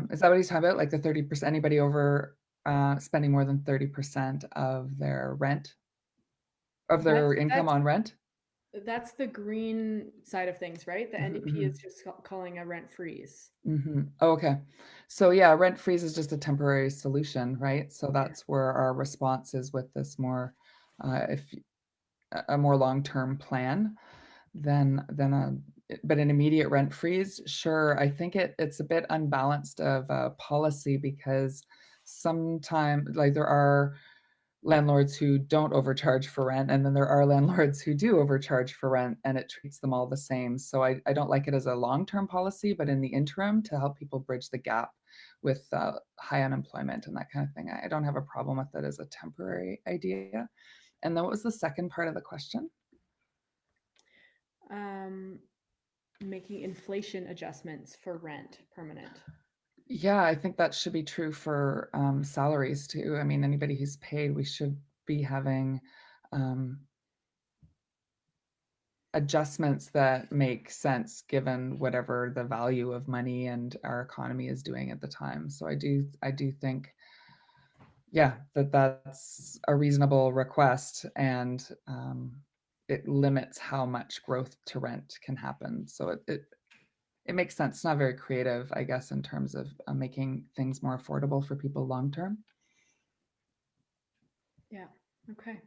Is that what he's talking about? Like the 30%, anybody over spending more than 30% of their rent, of their income on rent? That's the green side of things, right? The NDP is just calling a rent freeze. Oh, okay. So yeah, rent freeze is just a temporary solution, right? So that's where our response is with this more, if a more long-term plan than but an immediate rent freeze, sure. I think it's a bit unbalanced of a policy because sometimes, like, there are landlords who don't overcharge for rent, and then there are landlords who do overcharge for rent, and it treats them all the same. So I don't like it as a long-term policy, but in the interim, to help people bridge the gap with high unemployment and that kind of thing, I don't have a problem with it as a temporary idea. And then what was the second part of the question? Making inflation adjustments for rent permanent. Yeah, I think that should be true for salaries too. I mean, anybody who's paid, we should be having adjustments that make sense given whatever the value of money and our economy is doing at the time. So I do think yeah, that's a reasonable request, and it limits how much growth to rent can happen. So it makes sense. It's not very creative, I guess, in terms of making things more affordable for people long term. Yeah. Okay.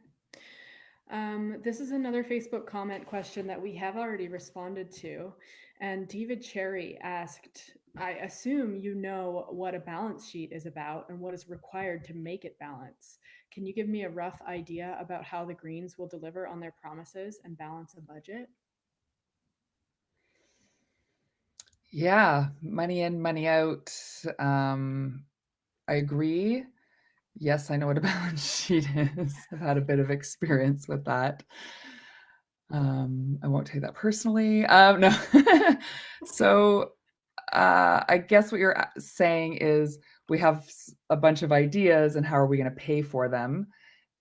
This is another Facebook comment question that we have already responded to. And David Cherry asked, I assume you know what a balance sheet is about and what is required to make it balance. Can you give me a rough idea about how the Greens will deliver on their promises and balance a budget? Yeah, money in, money out. I agree. Yes, I know what a balance sheet is. I've had a bit of experience with that. I won't take that personally. No. So I guess what you're saying is we have a bunch of ideas and how are we going to pay for them?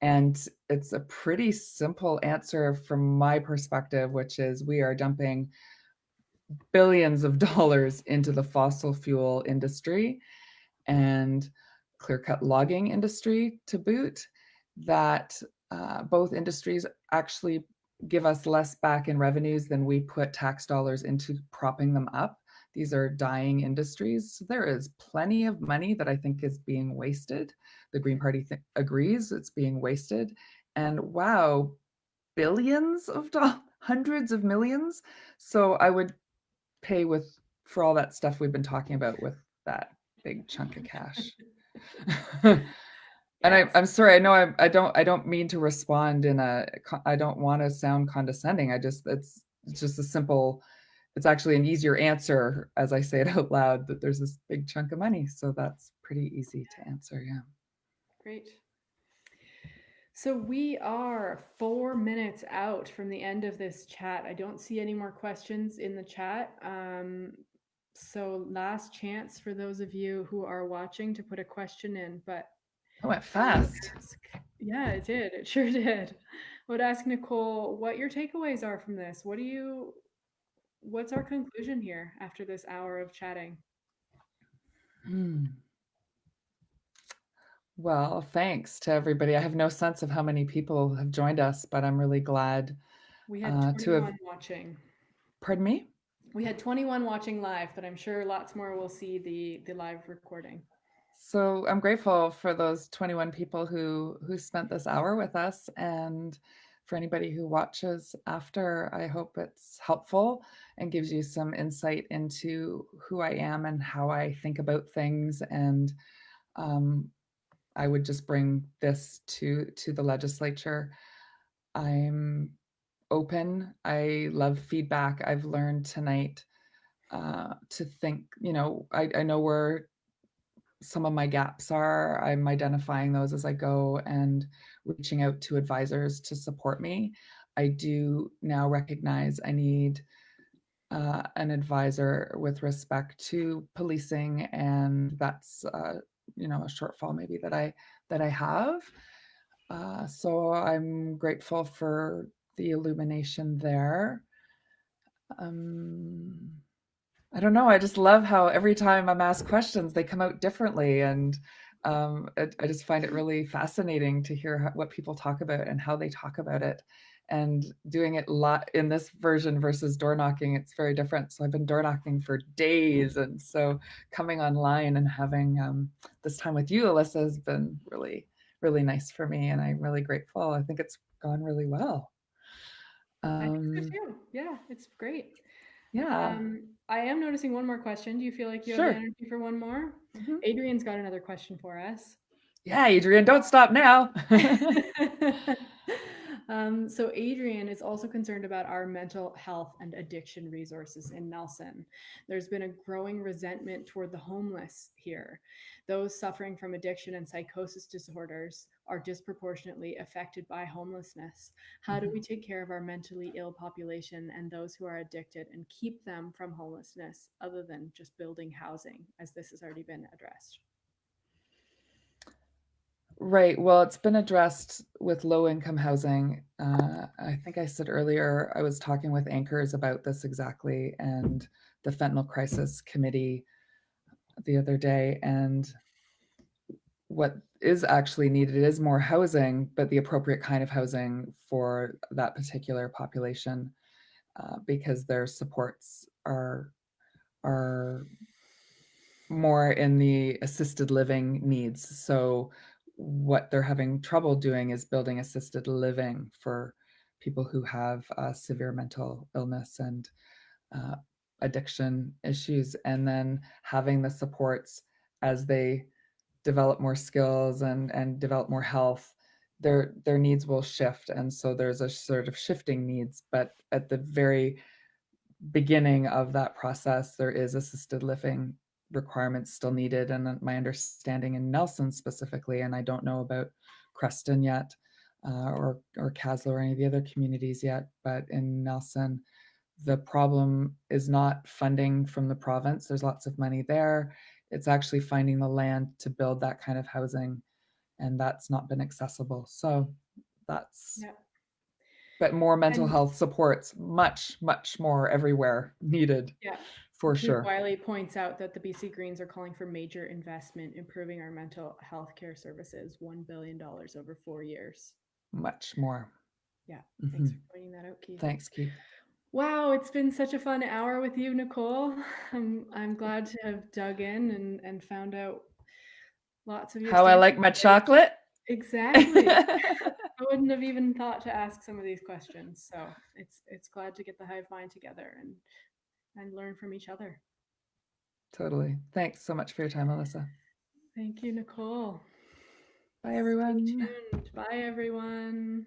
And it's a pretty simple answer from my perspective, which is we are dumping billions of dollars into the fossil fuel industry and clear-cut logging industry to boot, that both industries actually give us less back in revenues than we put tax dollars into propping them up. These are dying industries. So there is plenty of money that I think is being wasted. The Green Party agrees it's being wasted. And wow, billions of dollars, hundreds of millions. So I would pay with for all that stuff we've been talking about with that big chunk of cash. And Yes. I'm sorry. I know I don't mean to respond in a. I don't want to sound condescending. It's just a simple. It's actually an easier answer as I say it out loud that there's this big chunk of money. So that's pretty easy to answer. Yeah. Great. So we are 4 minutes out from the end of this chat. I don't see any more questions in the chat. So last chance for those of you who are watching to put a question in, but It went fast. yeah, it did. It sure did. I would ask Nicole what your takeaways are from this. What's our conclusion here after this hour of chatting? Well, thanks to everybody. I have no sense of how many people have joined us, but I'm really glad We had to have. 21 watching. Pardon me? We had 21 watching live, but I'm sure lots more will see the live recording. So I'm grateful for those 21 people who spent this hour with us, and for anybody who watches after. I hope it's helpful and gives you some insight into who I am and how I think about things. And I would just bring this to the legislature. I'm open. I love feedback. I've learned tonight to think. I know where some of my gaps are. I'm identifying those as I go and reaching out to advisors to support me. I do now recognize I need an advisor with respect to policing, and that's a shortfall maybe that I have. So I'm grateful for the illumination there. Um, I don't know. I just love how every time I'm asked questions, they come out differently, and I just find it really fascinating to hear what people talk about and how they talk about it. And doing it in this version versus door knocking, it's very different. So I've been door knocking for days, and so coming online and having this time with you, Alyssa, has been really, really nice for me, and I'm really grateful. I think it's gone really well. I think so too. Yeah, it's great. Yeah, I am noticing one more question. Do you feel like you have the sure. energy for one more? Mhm. Adrian's got another question for us. Yeah, Adrian, don't stop now. So Adrian is also concerned about our mental health and addiction resources in Nelson. There's been a growing resentment toward the homeless here. Those suffering from addiction and psychosis disorders are disproportionately affected by homelessness. How do we take care of our mentally ill population and those who are addicted and keep them from homelessness other than just building housing, as this has already been addressed? Right. Well, it's been addressed with low income housing. I think I said earlier I was talking with anchors about this exactly, and the fentanyl crisis committee the other day. And what is actually needed is more housing, but the appropriate kind of housing for that particular population, because their supports are more in the assisted living needs. So what they're having trouble doing is building assisted living for people who have severe mental illness and uh, addiction issues, and then having the supports as they develop more skills and develop more health, their needs will shift. And so there's a sort of shifting needs, but at the very beginning of that process, there is assisted living requirements still needed. And my understanding in Nelson specifically, and I don't know about Creston yet, or Caslow or any of the other communities yet, but in Nelson, the problem is not funding from the province. There's lots of money there. It's actually finding the land to build that kind of housing, and that's not been accessible. So that's, Yeah. but more mental And health supports, much, much more everywhere needed, yeah, for Keith sure. Wiley points out that the BC Greens are calling for major investment improving our mental health care services, $1 billion over 4 years. Much more. Yeah, Mm-hmm. thanks for pointing that out, Keith. Thanks, Keith. Wow, it's been such a fun hour with you, Nicole. I'm glad to have dug in and found out lots of your How I like my chocolate. Exactly. I wouldn't have even thought to ask some of these questions. So it's glad to get the hive mind together and learn from each other. Totally. Thanks so much for your time, Alyssa. Thank you, Nicole. Bye, everyone. Stay tuned. Bye, everyone.